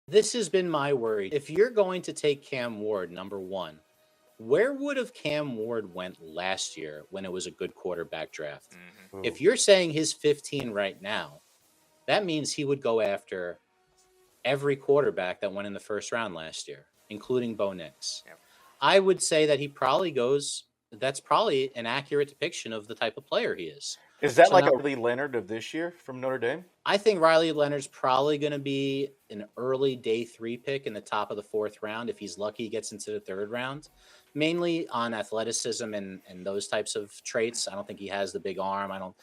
This has been my worry. If you're going to take Cam Ward, number one, where would have Cam Ward went last year when it was a good quarterback draft? Ooh. If you're saying he's 15 right now, that means he would go after every quarterback that went in the first round last year, including Bo Nix. Yep. I would say that he probably goes. That's probably an accurate depiction of the type of player he is. Is that So like now- a Lee Leonard of this year from Notre Dame? I think Riley Leonard's probably going to be an early day 3 pick in the top of the 4th round. If he's lucky, he gets into the 3rd round, mainly on athleticism and those types of traits. I don't think he has the big arm. I don't,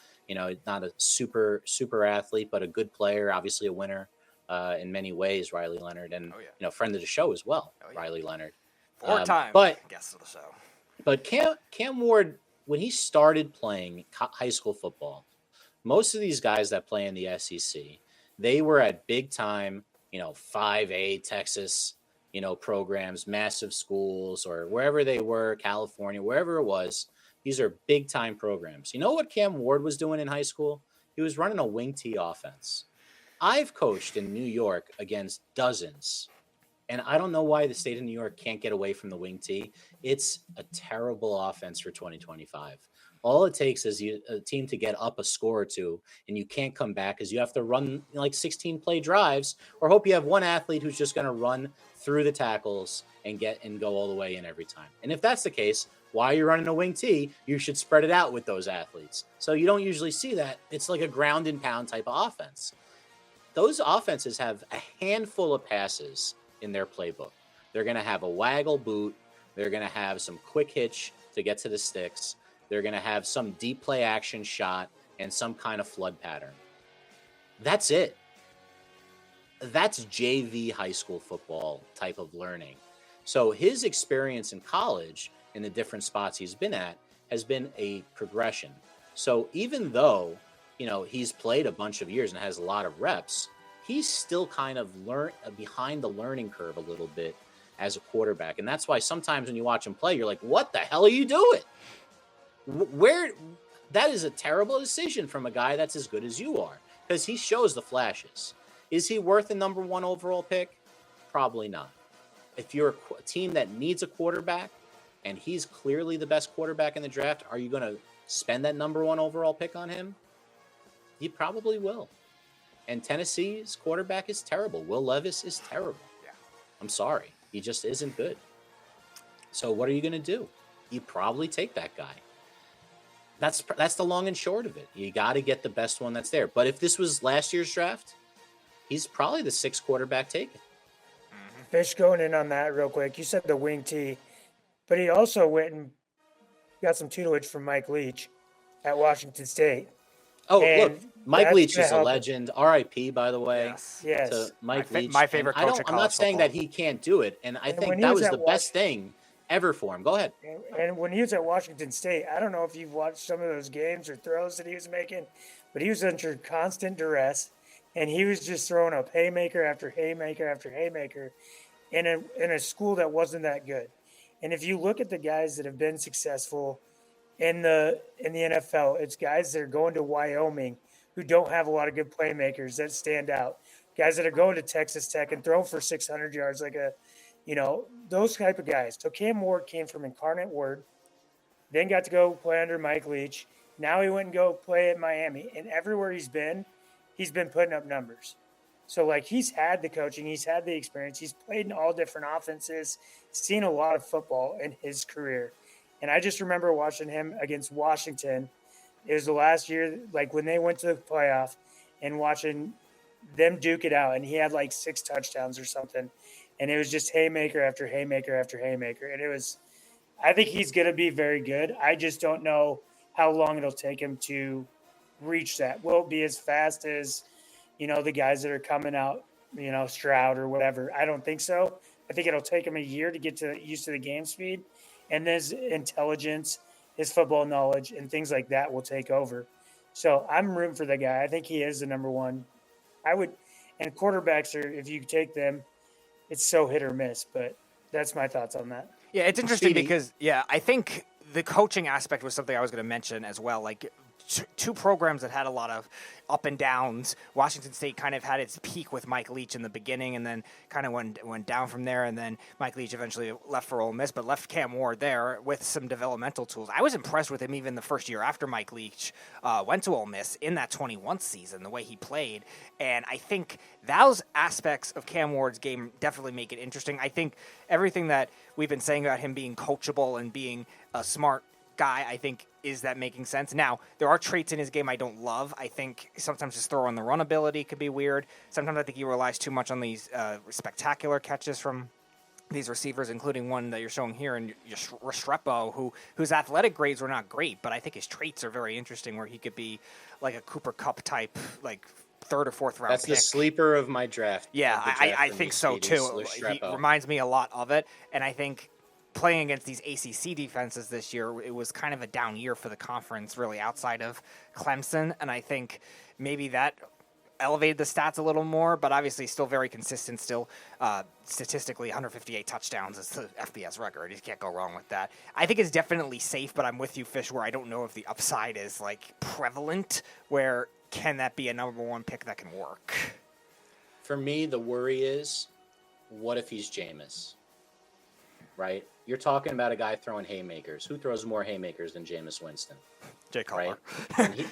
not a super athlete, but a good player, obviously a winner in many ways, Riley Leonard, and friend of the show as well, Riley Leonard. 4-time guest of the show. But Cam Ward, when he started playing high school football, most of these guys that play in the SEC, they were at big time, 5A Texas, programs, massive schools, or wherever they were, California, wherever it was. These are big time programs. You know what Cam Ward was doing in high school? He was running a wing T offense. I've coached in New York against dozens, and I don't know why the state of New York can't get away from the wing T. It's a terrible offense for 2025. All it takes is a team to get up a score or two, and you can't come back because you have to run 16 play drives, or hope you have one athlete who's just going to run through the tackles and go all the way in every time. And if that's the case, while you're running a wing T, you should spread it out with those athletes. So you don't usually see that. It's like a ground and pound type of offense. Those offenses have a handful of passes in their playbook. They're going to have a waggle boot. They're going to have some quick hitch to get to the sticks. They're going to have some deep play action shot and some kind of flood pattern. That's it. That's JV high school football type of learning. So his experience in college in the different spots he's been at has been a progression. So even though, he's played a bunch of years and has a lot of reps, he's still kind of behind the learning curve a little bit as a quarterback. And that's why sometimes when you watch him play, you're like, what the hell are you doing? That is a terrible decision from a guy that's as good as you are, because he shows the flashes. Is he worth a number 1 overall pick? Probably not. If you're a team that needs a quarterback and he's clearly the best quarterback in the draft, are you going to spend that number 1 overall pick on him? You probably will. And Tennessee's quarterback is terrible. Will Levis is terrible. Yeah. I'm sorry. He just isn't good. So what are you going to do? You probably take that guy. That's the long and short of it. You got to get the best one that's there. But if this was last year's draft, he's probably the 6th quarterback taken. Fish, going in on that real quick. You said the wing T, but he also went and got some tutelage from Mike Leach at Washington State. Oh, And look, Mike that's Leach gonna is a help him. legend. R.I.P. By the way. Yes. To Mike Leach. My favorite And coach of I'm not college saying football. that he can't do it, and I And think when he that was was at the best thing ever for him. Go ahead. And when he was at Washington State, I don't know if you've watched some of those games or throws that he was making, but he was under constant duress, and he was just throwing up haymaker after haymaker after haymaker in a school that wasn't that good. And if you look at the guys that have been successful in the NFL, it's guys that are going to Wyoming who don't have a lot of good playmakers that stand out. Guys that are going to Texas Tech and throw for 600 yards those type of guys. So Cam Ward came from Incarnate Word, then got to go play under Mike Leach. Now he went and go play at Miami. And everywhere he's been putting up numbers. So, he's had the coaching, he's had the experience, he's played in all different offenses, seen a lot of football in his career. And I just remember watching him against Washington. It was the last year, when they went to the playoff, and watching them duke it out. And he had 6 touchdowns or something. And it was just haymaker after haymaker after haymaker. And I think he's going to be very good. I just don't know how long it'll take him to reach that. Will it be as fast as, the guys that are coming out, Stroud or whatever? I don't think so. I think it'll take him a year to get used to the game speed. And his intelligence, his football knowledge, and things like that will take over. So I'm rooting for the guy. I think he is the number 1. And quarterbacks are, if you take them, it's so hit or miss, but that's my thoughts on that. Yeah, it's interesting Speedy. because, I think the coaching aspect was something I was going to mention as well. two programs that had a lot of up and downs. Washington State kind of had its peak with Mike Leach in the beginning, and then kind of went down from there. And then Mike Leach eventually left for Ole Miss, but left Cam Ward there with some developmental tools. I was impressed with him even the first year after Mike Leach went to Ole Miss in that 21 season, the way he played. And I think those aspects of Cam Ward's game definitely make it interesting. I think everything that we've been saying about him being coachable and being a smart guy, I think, is that making sense? Now, there are traits in his game I don't love. I think sometimes his throw on the run ability could be weird. Sometimes I think he relies too much on these spectacular catches from these receivers, including one that you're showing here in Restrepo, whose athletic grades were not great, but I think his traits are very interesting, where he could be like a Cooper Kupp type, like third or fourth round That's pick. the sleeper of my draft. Yeah, I think so too. He reminds me a lot of it, and I think playing against these ACC defenses this year, it was kind of a down year for the conference, really, outside of Clemson, and I think maybe that elevated the stats a little more, but obviously still very consistent, still statistically 158 touchdowns is the FBS record. You can't go wrong with that. I think it's definitely safe, but I'm with you, Fish, where I don't know if the upside is like prevalent, where can that be a number one pick that can work? For me, the worry is, what if he's Jameis? Right? You're talking about a guy throwing haymakers. Who throws more haymakers than Jameis Winston? Jay Cutler. Right?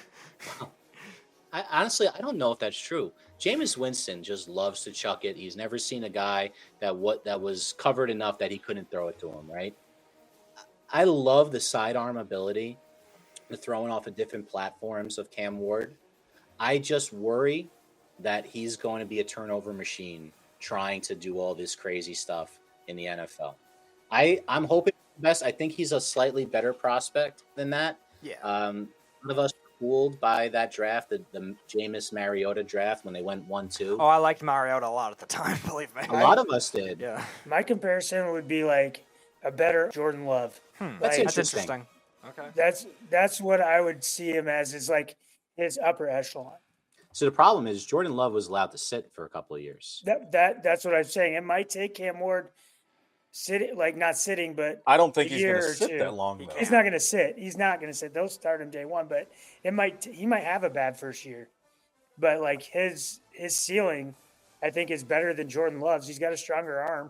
Honestly, I don't know if that's true. Jameis Winston just loves to chuck it. He's never seen a guy that was covered enough that he couldn't throw it to him, right? I love the sidearm ability, the throwing off of different platforms of Cam Ward. I just worry that he's going to be a turnover machine trying to do all this crazy stuff in the NFL. I'm hoping for the best. I think he's a slightly better prospect than that. Yeah. Some of us were fooled by that draft, the Jameis Mariota draft, when they went 1-2. Oh, I liked Mariota a lot at the time, believe me. A lot of us did. Yeah. My comparison would be like a better Jordan Love. That's Like, interesting. Okay. That's what I would see him as, is like his upper echelon. So the problem is Jordan Love was allowed to sit for a couple of years. That's what I'm saying. It might take Cam Ward not sitting, but I don't think he's year going to or sit two. that long, though. He's not going to sit. He's not going to sit. They'll start him day one, but he might have a bad first year. But like his ceiling, I think, is better than Jordan Love's. He's got a stronger arm.